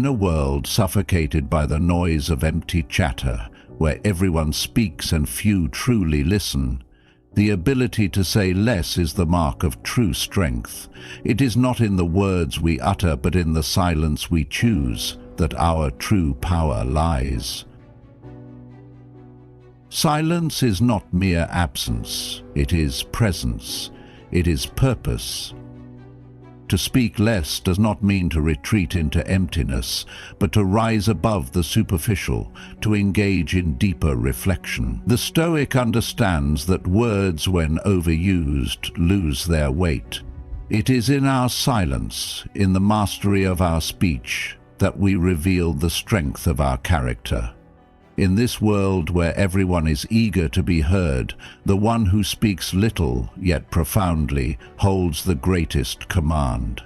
In a world suffocated by the noise of empty chatter, where everyone speaks and few truly listen, the ability to say less is the mark of true strength. It is not in the words we utter, but in the silence we choose, that our true power lies. Silence is not mere absence, it is presence, it is purpose. To speak less does not mean to retreat into emptiness, but to rise above the superficial, to engage in deeper reflection. The Stoic understands that words, when overused, lose their weight. It is in our silence, in the mastery of our speech, that we reveal the strength of our character. In this world where everyone is eager to be heard, the one who speaks little, yet profoundly, holds the greatest command.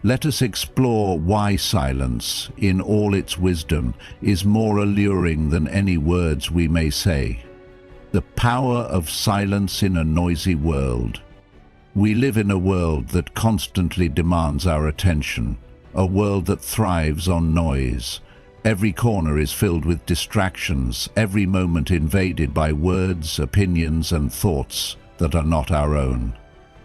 Let us explore why silence, in all its wisdom, is more alluring than any words we may say. The power of silence in a noisy world. We live in a world that constantly demands our attention, a world that thrives on noise. Every corner is filled with distractions, every moment invaded by words, opinions, and thoughts that are not our own.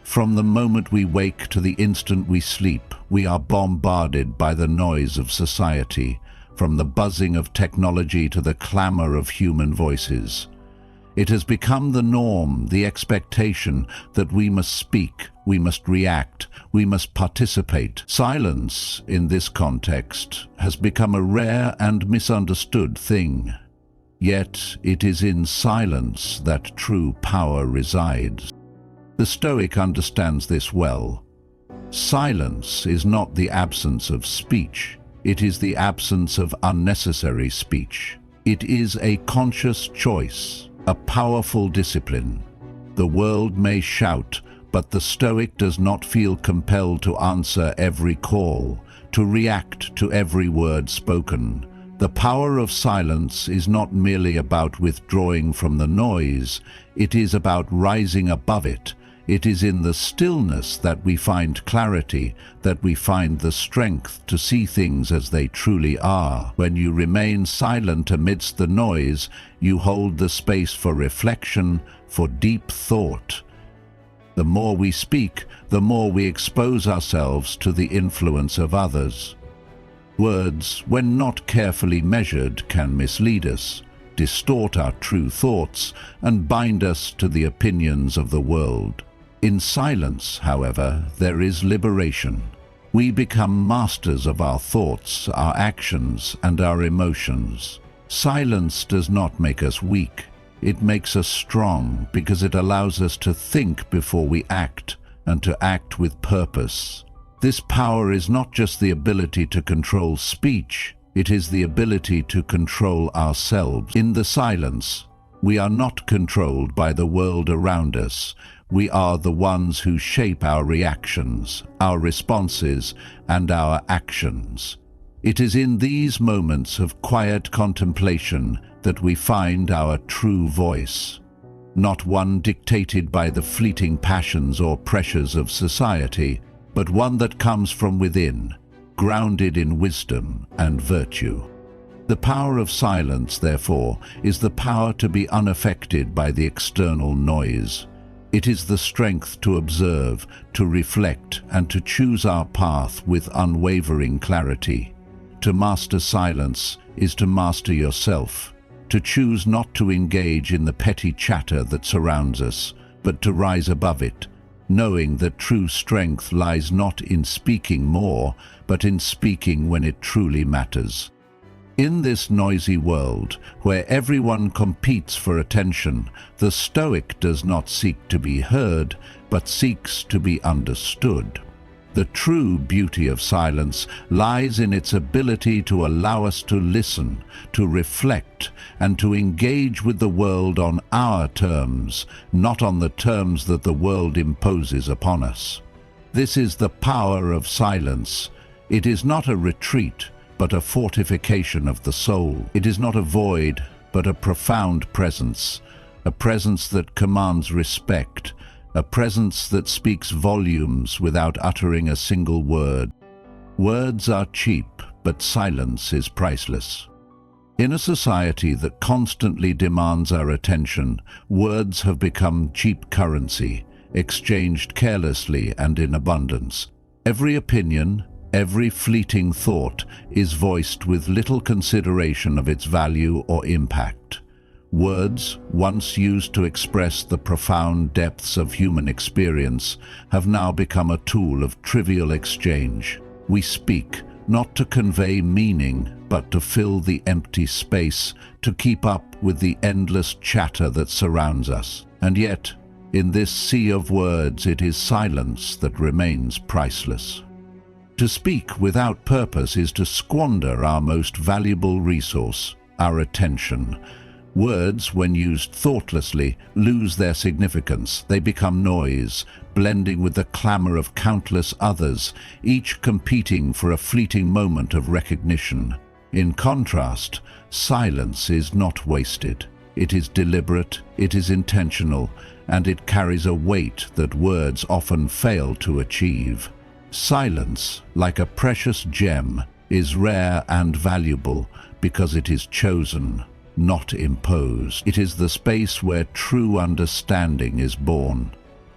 From the moment we wake to the instant we sleep, we are bombarded by the noise of society, from the buzzing of technology to the clamor of human voices. It has become the norm, the expectation that we must speak, we must react, we must participate. Silence, in this context, has become a rare and misunderstood thing. Yet it is in silence that true power resides. The Stoic understands this well. Silence is not the absence of speech, it is the absence of unnecessary speech. It is a conscious choice, a powerful discipline. The world may shout, but the Stoic does not feel compelled to answer every call, to react to every word spoken. The power of silence is not merely about withdrawing from the noise, it is about rising above it. It is in the stillness that we find clarity, that we find the strength to see things as they truly are. When you remain silent amidst the noise, you hold the space for reflection, for deep thought. The more we speak, the more we expose ourselves to the influence of others. Words, when not carefully measured, can mislead us, distort our true thoughts, and bind us to the opinions of the world. In silence, however, there is liberation. We become masters of our thoughts, our actions, and our emotions. Silence does not make us weak. It makes us strong because it allows us to think before we act, and to act with purpose. This power is not just the ability to control speech, it is the ability to control ourselves. In the silence, we are not controlled by the world around us. We are the ones who shape our reactions, our responses, and our actions. It is in these moments of quiet contemplation that we find our true voice, not one dictated by the fleeting passions or pressures of society, but one that comes from within, grounded in wisdom and virtue. The power of silence, therefore, is the power to be unaffected by the external noise. It is the strength to observe, to reflect, and to choose our path with unwavering clarity. To master silence is to master yourself, to choose not to engage in the petty chatter that surrounds us, but to rise above it, knowing that true strength lies not in speaking more, but in speaking when it truly matters. In this noisy world, where everyone competes for attention, the Stoic does not seek to be heard, but seeks to be understood. The true beauty of silence lies in its ability to allow us to listen, to reflect, and to engage with the world on our terms, not on the terms that the world imposes upon us. This is the power of silence. It is not a retreat, but a fortification of the soul. It is not a void, but a profound presence, a presence that commands respect, a presence that speaks volumes without uttering a single word. Words are cheap, but silence is priceless. In a society that constantly demands our attention, words have become cheap currency, exchanged carelessly and in abundance. Every opinion, every fleeting thought is voiced with little consideration of its value or impact. Words, once used to express the profound depths of human experience, have now become a tool of trivial exchange. We speak, not to convey meaning, but to fill the empty space, to keep up with the endless chatter that surrounds us. And yet, in this sea of words, it is silence that remains priceless. To speak without purpose is to squander our most valuable resource, our attention. Words, when used thoughtlessly, lose their significance. They become noise, blending with the clamor of countless others, each competing for a fleeting moment of recognition. In contrast, silence is not wasted. It is deliberate, it is intentional, and it carries a weight that words often fail to achieve. Silence, like a precious gem, is rare and valuable because it is chosen, not imposed. It is the space where true understanding is born,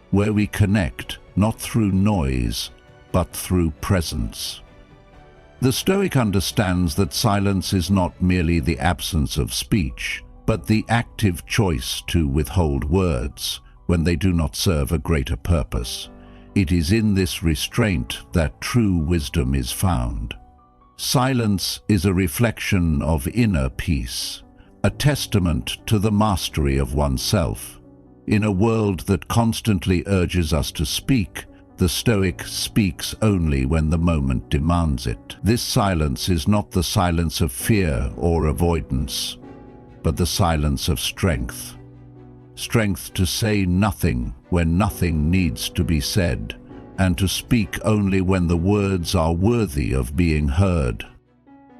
where we connect not through noise, but through presence. The Stoic understands that silence is not merely the absence of speech, but the active choice to withhold words when they do not serve a greater purpose. It is in this restraint that true wisdom is found. Silence is a reflection of inner peace, a testament to the mastery of oneself. In a world that constantly urges us to speak, the Stoic speaks only when the moment demands it. This silence is not the silence of fear or avoidance, but the silence of strength. Strength to say nothing when nothing needs to be said, and to speak only when the words are worthy of being heard.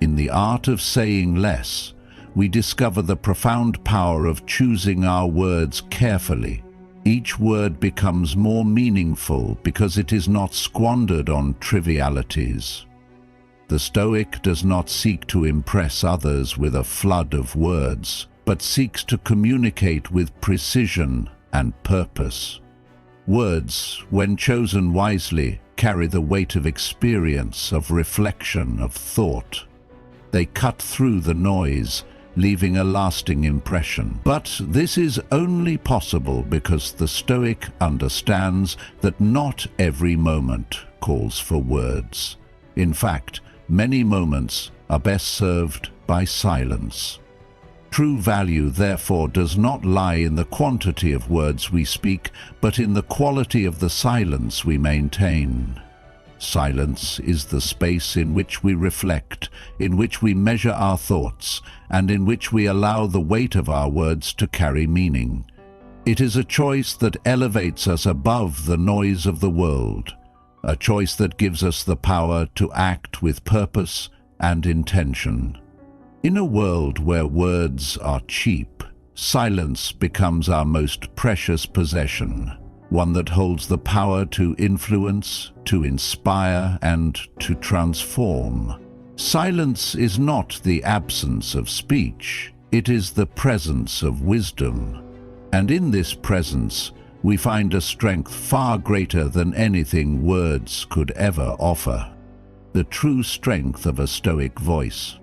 In the art of saying less, we discover the profound power of choosing our words carefully. Each word becomes more meaningful because it is not squandered on trivialities. The Stoic does not seek to impress others with a flood of words, but seeks to communicate with precision and purpose. Words, when chosen wisely, carry the weight of experience, of reflection, of thought. They cut through the noise, leaving a lasting impression. But this is only possible because the Stoic understands that not every moment calls for words. In fact, many moments are best served by silence. True value, therefore, does not lie in the quantity of words we speak, but in the quality of the silence we maintain. Silence is the space in which we reflect, in which we measure our thoughts, and in which we allow the weight of our words to carry meaning. It is a choice that elevates us above the noise of the world, a choice that gives us the power to act with purpose and intention. In a world where words are cheap, silence becomes our most precious possession, one that holds the power to influence, to inspire, and to transform. Silence is not the absence of speech, it is the presence of wisdom. And in this presence, we find a strength far greater than anything words could ever offer. The true strength of a Stoic voice.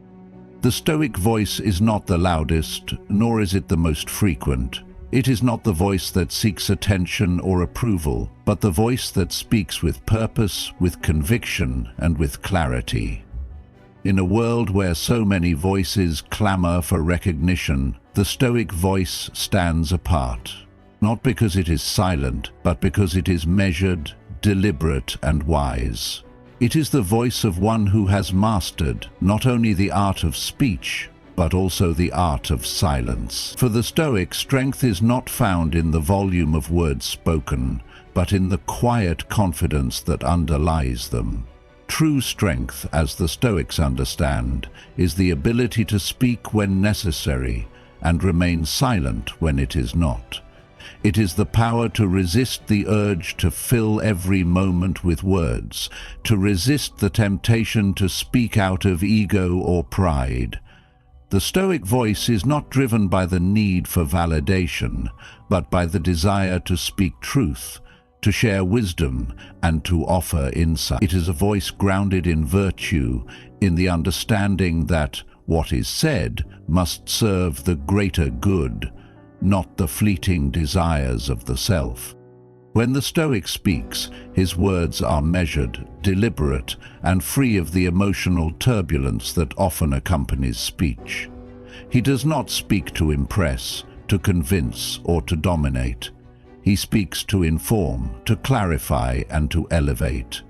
The Stoic voice is not the loudest, nor is it the most frequent. It is not the voice that seeks attention or approval, but the voice that speaks with purpose, with conviction, and with clarity. In a world where so many voices clamor for recognition, the Stoic voice stands apart. Not because it is silent, but because it is measured, deliberate, and wise. It is the voice of one who has mastered not only the art of speech, but also the art of silence. For the Stoic, strength is not found in the volume of words spoken, but in the quiet confidence that underlies them. True strength, as the Stoics understand, is the ability to speak when necessary and remain silent when it is not. It is the power to resist the urge to fill every moment with words, to resist the temptation to speak out of ego or pride. The Stoic voice is not driven by the need for validation, but by the desire to speak truth, to share wisdom, and to offer insight. It is a voice grounded in virtue, in the understanding that what is said must serve the greater good, not the fleeting desires of the self. When the Stoic speaks, his words are measured, deliberate, and free of the emotional turbulence that often accompanies speech. He does not speak to impress, to convince, or to dominate. He speaks to inform, to clarify, and to elevate.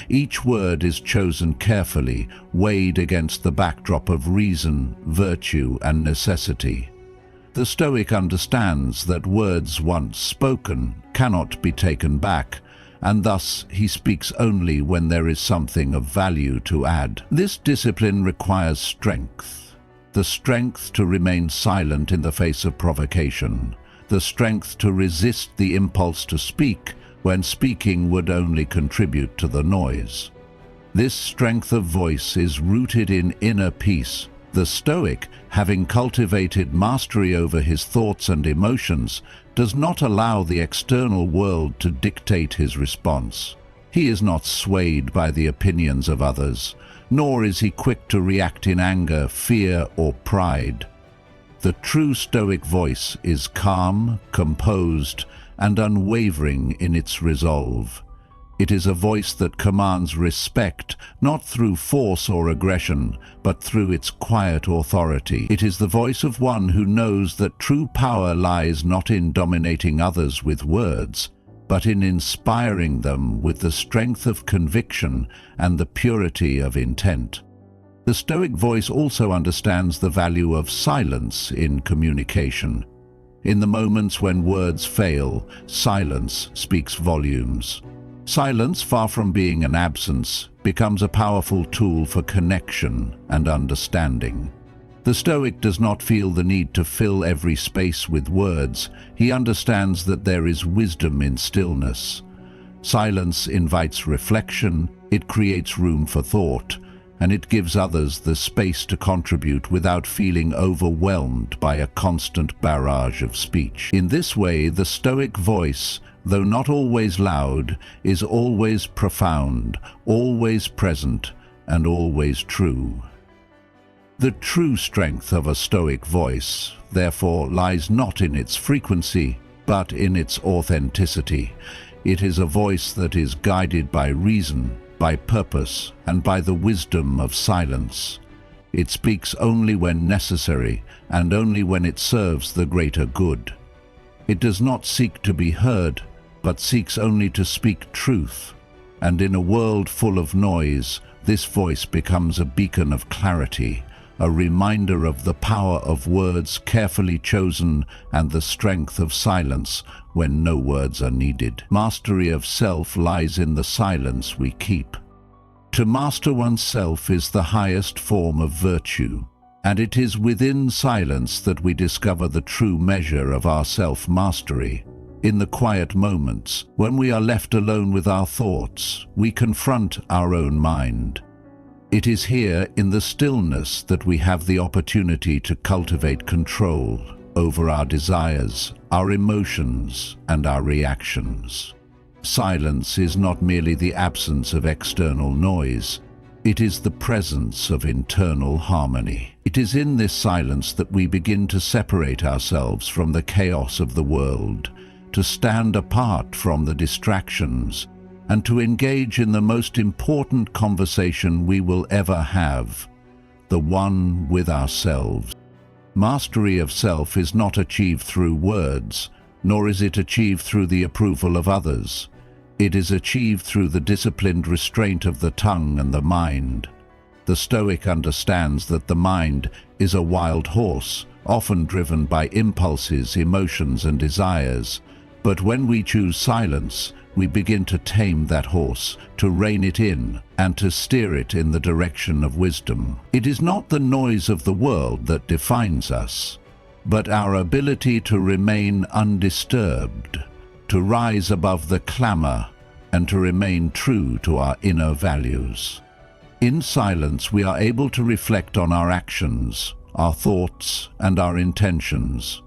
Each word is chosen carefully, weighed against the backdrop of reason, virtue, and necessity. The Stoic understands that words once spoken cannot be taken back, and thus he speaks only when there is something of value to add. This discipline requires strength. The strength to remain silent in the face of provocation. The strength to resist the impulse to speak when speaking would only contribute to the noise. This strength of voice is rooted in inner peace. The Stoic, having cultivated mastery over his thoughts and emotions, does not allow the external world to dictate his response. He is not swayed by the opinions of others, nor is he quick to react in anger, fear, or pride. The true Stoic voice is calm, composed, and unwavering in its resolve. It is a voice that commands respect, not through force or aggression, but through its quiet authority. It is the voice of one who knows that true power lies not in dominating others with words, but in inspiring them with the strength of conviction and the purity of intent. The Stoic voice also understands the value of silence in communication. In the moments when words fail, silence speaks volumes. Silence, far from being an absence, becomes a powerful tool for connection and understanding. The Stoic does not feel the need to fill every space with words. He understands that there is wisdom in stillness. Silence invites reflection, it creates room for thought, and it gives others the space to contribute without feeling overwhelmed by a constant barrage of speech. In this way, the Stoic voice, though not always loud, is always profound, always present, and always true. The true strength of a Stoic voice, therefore, lies not in its frequency, but in its authenticity. It is a voice that is guided by reason, by purpose, and by the wisdom of silence. It speaks only when necessary, and only when it serves the greater good. It does not seek to be heard, but seeks only to speak truth. And in a world full of noise, this voice becomes a beacon of clarity, a reminder of the power of words carefully chosen and the strength of silence when no words are needed. Mastery of self lies in the silence we keep. To master oneself is the highest form of virtue, and it is within silence that we discover the true measure of our self-mastery. In the quiet moments, when we are left alone with our thoughts, we confront our own mind. It is here, in the stillness, that we have the opportunity to cultivate control over our desires, our emotions, and our reactions. Silence is not merely the absence of external noise. It is the presence of internal harmony. It is in this silence that we begin to separate ourselves from the chaos of the world, to stand apart from the distractions, and to engage in the most important conversation we will ever have, the one with ourselves. Mastery of self is not achieved through words, nor is it achieved through the approval of others. It is achieved through the disciplined restraint of the tongue and the mind. The Stoic understands that the mind is a wild horse, often driven by impulses, emotions, and desires. But when we choose silence, we begin to tame that horse, to rein it in, and to steer it in the direction of wisdom. It is not the noise of the world that defines us. but our ability to remain undisturbed, to rise above the clamor, and to remain true to our inner values. In silence, we are able to reflect on our actions, our thoughts, and our intentions.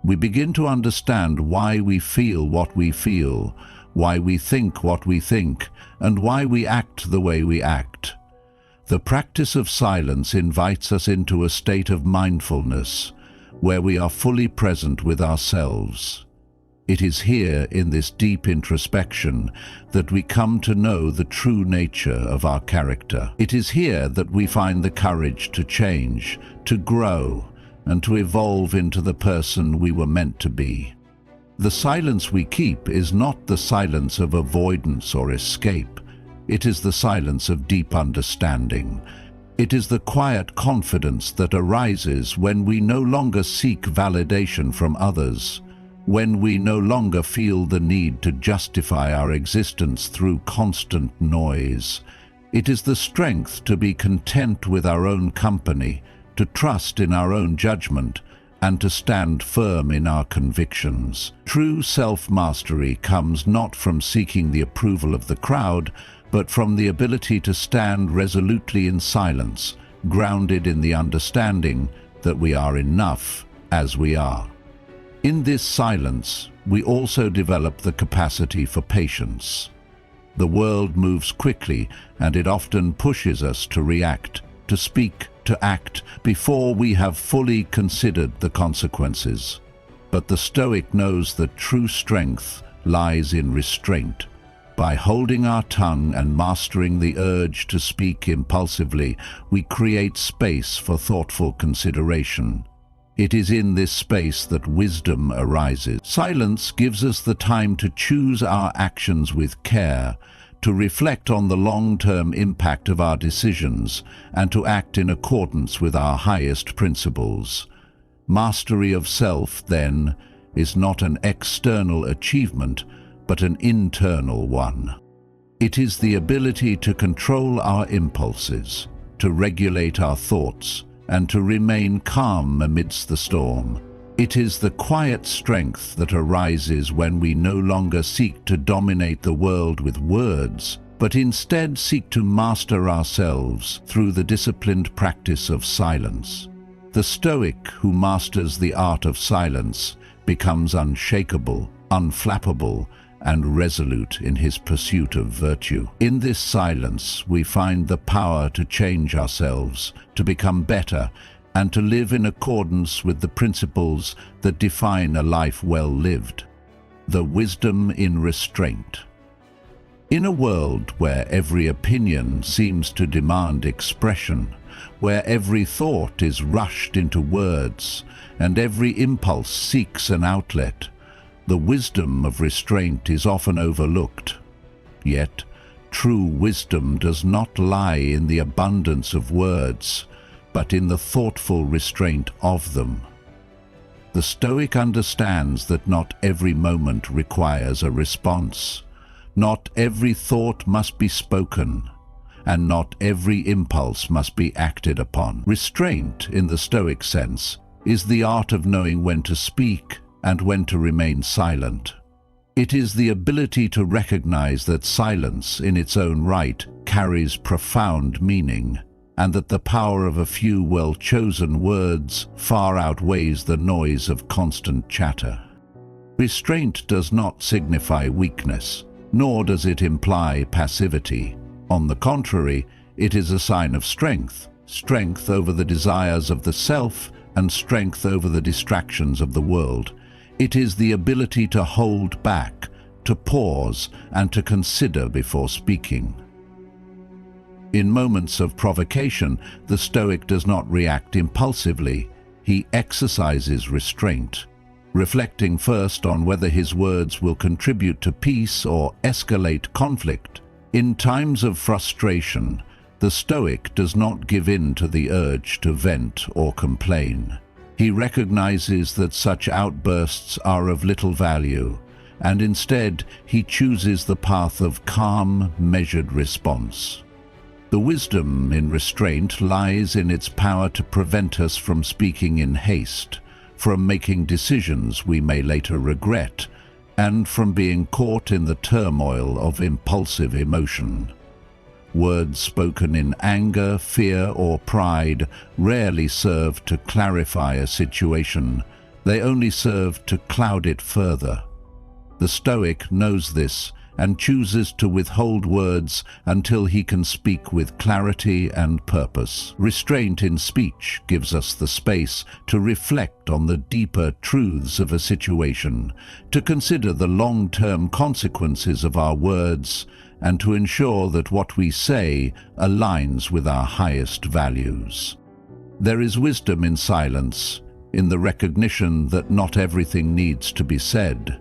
We begin to understand why we feel what we feel, why we think what we think, and why we act the way we act. The practice of silence invites us into a state of mindfulness, where we are fully present with ourselves. It is here, in this deep introspection, that we come to know the true nature of our character. It is here that we find the courage to change, to grow, and to evolve into the person we were meant to be. The silence we keep is not the silence of avoidance or escape. It is the silence of deep understanding. It is the quiet confidence that arises when we no longer seek validation from others, when we no longer feel the need to justify our existence through constant noise. It is the strength to be content with our own company, to trust in our own judgment, and to stand firm in our convictions. True self-mastery comes not from seeking the approval of the crowd, but from the ability to stand resolutely in silence, grounded in the understanding that we are enough as we are. In this silence, we also develop the capacity for patience. The world moves quickly, and it often pushes us to react, to speak, to act, before we have fully considered the consequences. But the Stoic knows that true strength lies in restraint. By holding our tongue and mastering the urge to speak impulsively, we create space for thoughtful consideration. It is in this space that wisdom arises. Silence gives us the time to choose our actions with care, to reflect on the long-term impact of our decisions, and to act in accordance with our highest principles. Mastery of self, then, is not an external achievement, but an internal one. It is the ability to control our impulses, to regulate our thoughts, and to remain calm amidst the storm. It is the quiet strength that arises when we no longer seek to dominate the world with words, but instead seek to master ourselves through the disciplined practice of silence. The Stoic who masters the art of silence becomes unshakable, unflappable, and resolute in his pursuit of virtue. In this silence, we find the power to change ourselves, to become better, and to live in accordance with the principles that define a life well lived. The wisdom in restraint. In a world where every opinion seems to demand expression, where every thought is rushed into words, and every impulse seeks an outlet, the wisdom of restraint is often overlooked. Yet, true wisdom does not lie in the abundance of words, but in the thoughtful restraint of them. The Stoic understands that not every moment requires a response. Not every thought must be spoken, and not every impulse must be acted upon. Restraint, in the Stoic sense, is the art of knowing when to speak and when to remain silent. It is the ability to recognize that silence, in its own right, carries profound meaning, and that the power of a few well-chosen words far outweighs the noise of constant chatter. Restraint does not signify weakness, nor does it imply passivity. On the contrary, it is a sign of strength, strength over the desires of the self and strength over the distractions of the world. It is the ability to hold back, to pause, and to consider before speaking. In moments of provocation, the Stoic does not react impulsively. He exercises restraint, reflecting first on whether his words will contribute to peace or escalate conflict. In times of frustration, the Stoic does not give in to the urge to vent or complain. He recognizes that such outbursts are of little value, and instead he chooses the path of calm, measured response. The wisdom in restraint lies in its power to prevent us from speaking in haste, from making decisions we may later regret, and from being caught in the turmoil of impulsive emotion. Words spoken in anger, fear, or pride rarely serve to clarify a situation. They only serve to cloud it further. The Stoic knows this and chooses to withhold words until he can speak with clarity and purpose. Restraint in speech gives us the space to reflect on the deeper truths of a situation, to consider the long-term consequences of our words, and to ensure that what we say aligns with our highest values. There is wisdom in silence, in the recognition that not everything needs to be said.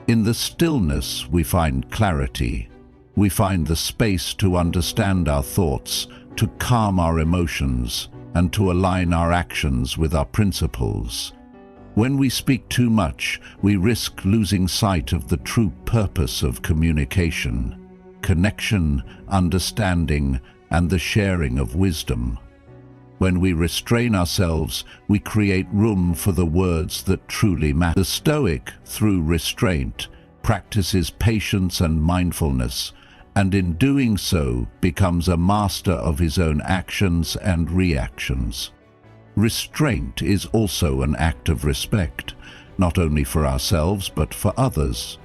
In the stillness we find clarity. We find the space to understand our thoughts, to calm our emotions, and to align our actions with our principles. When we speak too much, we risk losing sight of the true purpose of communication: connection, understanding, and the sharing of wisdom. When we restrain ourselves, we create room for the words that truly matter. The Stoic, through restraint, practices patience and mindfulness, and in doing so becomes a master of his own actions and reactions. Restraint is also an act of respect, not only for ourselves but for others.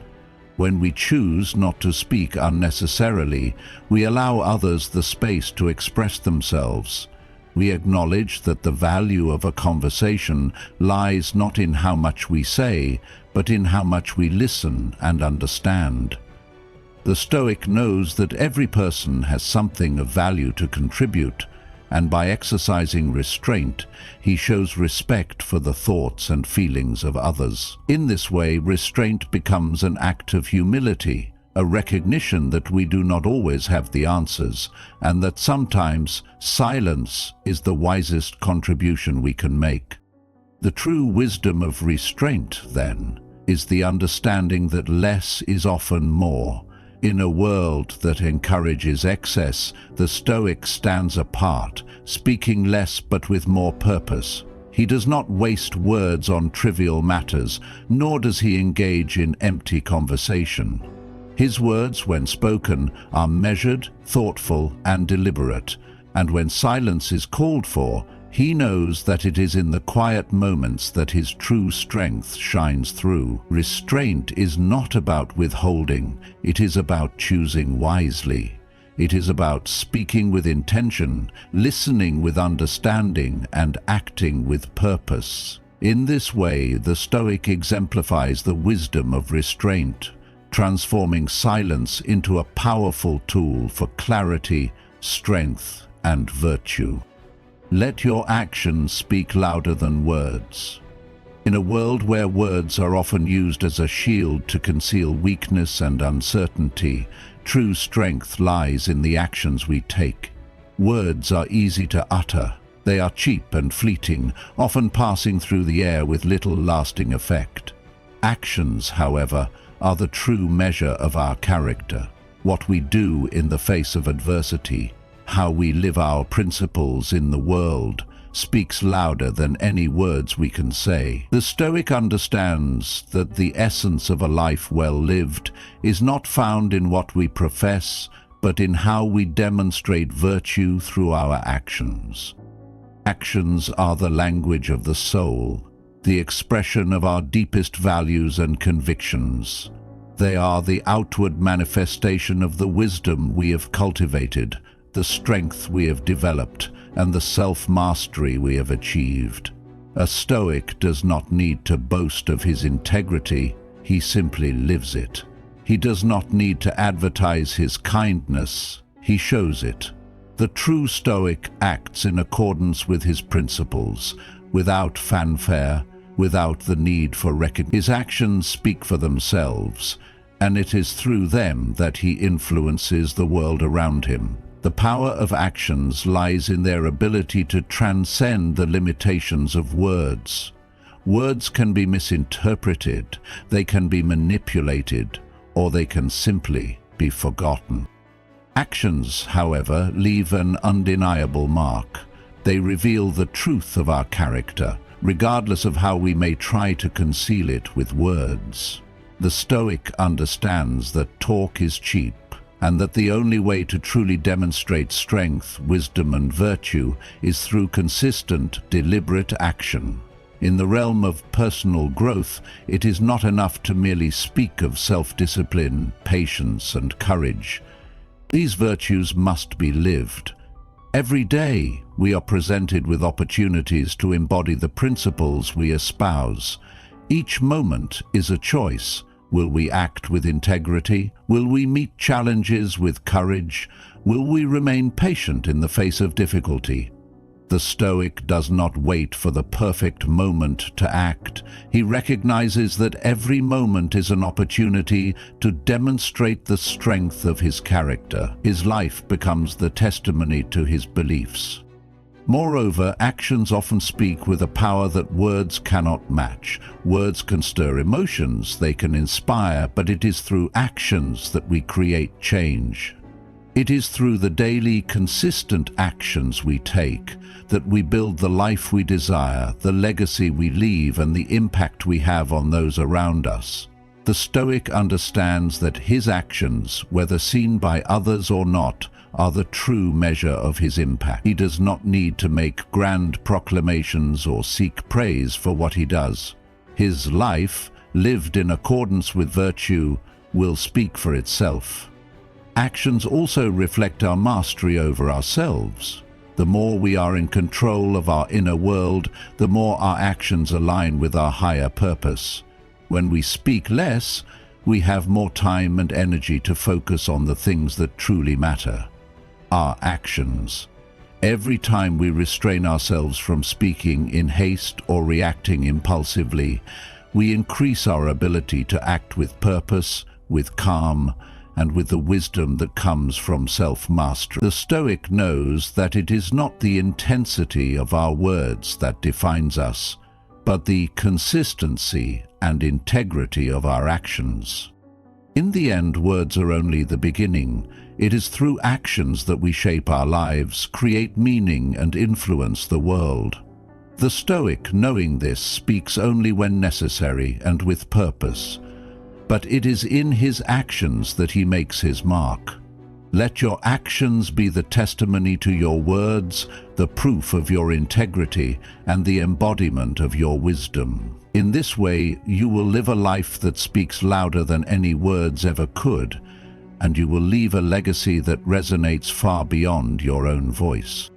When we choose not to speak unnecessarily, we allow others the space to express themselves. We acknowledge that the value of a conversation lies not in how much we say, but in how much we listen and understand. The Stoic knows that every person has something of value to contribute, and by exercising restraint, he shows respect for the thoughts and feelings of others. In this way, restraint becomes an act of humility, a recognition that we do not always have the answers, and that sometimes silence is the wisest contribution we can make. The true wisdom of restraint, then, is the understanding that less is often more. In a world that encourages excess, the Stoic stands apart, speaking less but with more purpose. He does not waste words on trivial matters, nor does he engage in empty conversation. His words, when spoken, are measured, thoughtful, and deliberate, and when silence is called for, he knows that it is in the quiet moments that his true strength shines through. Restraint is not about withholding, it is about choosing wisely. It is about speaking with intention, listening with understanding, and acting with purpose. In this way, the Stoic exemplifies the wisdom of restraint, transforming silence into a powerful tool for clarity, strength, and virtue. Let your actions speak louder than words. In a world where words are often used as a shield to conceal weakness and uncertainty, true strength lies in the actions we take. Words are easy to utter. They are cheap and fleeting, often passing through the air with little lasting effect. Actions, however, are the true measure of our character. What we do in the face of adversity, how we live our principles in the world, speaks louder than any words we can say. The Stoic understands that the essence of a life well lived is not found in what we profess, but in how we demonstrate virtue through our actions. Actions are the language of the soul, the expression of our deepest values and convictions. They are the outward manifestation of the wisdom we have cultivated, the strength we have developed, and the self-mastery we have achieved. A Stoic does not need to boast of his integrity, he simply lives it. He does not need to advertise his kindness, he shows it. The true Stoic acts in accordance with his principles, without fanfare, without the need for recognition. His actions speak for themselves, and it is through them that he influences the world around him. The power of actions lies in their ability to transcend the limitations of words. Words can be misinterpreted, they can be manipulated, or they can simply be forgotten. Actions, however, leave an undeniable mark. They reveal the truth of our character, regardless of how we may try to conceal it with words. The Stoic understands that talk is cheap, and that the only way to truly demonstrate strength, wisdom, and virtue is through consistent, deliberate action. In the realm of personal growth, it is not enough to merely speak of self-discipline, patience, and courage. These virtues must be lived. Every day, we are presented with opportunities to embody the principles we espouse. Each moment is a choice. Will we act with integrity? Will we meet challenges with courage? Will we remain patient in the face of difficulty? The Stoic does not wait for the perfect moment to act. He recognizes that every moment is an opportunity to demonstrate the strength of his character. His life becomes the testimony to his beliefs. Moreover, actions often speak with a power that words cannot match. Words can stir emotions, they can inspire, but it is through actions that we create change. It is through the daily, consistent actions we take that we build the life we desire, the legacy we leave, and the impact we have on those around us. The Stoic understands that his actions, whether seen by others or not, are the true measure of his impact. He does not need to make grand proclamations or seek praise for what he does. His life, lived in accordance with virtue, will speak for itself. Actions also reflect our mastery over ourselves. The more we are in control of our inner world, the more our actions align with our higher purpose. When we speak less, we have more time and energy to focus on the things that truly matter. Our actions. Every time we restrain ourselves from speaking in haste or reacting impulsively, we increase our ability to act with purpose, with calm, and with the wisdom that comes from self-mastery. The Stoic knows that it is not the intensity of our words that defines us, but the consistency and integrity of our actions. In the end, words are only the beginning. It is through actions that we shape our lives, create meaning, and influence the world. The Stoic, knowing this, speaks only when necessary and with purpose. But it is in his actions that he makes his mark. Let your actions be the testimony to your words, the proof of your integrity, and the embodiment of your wisdom. In this way, you will live a life that speaks louder than any words ever could, and you will leave a legacy that resonates far beyond your own voice.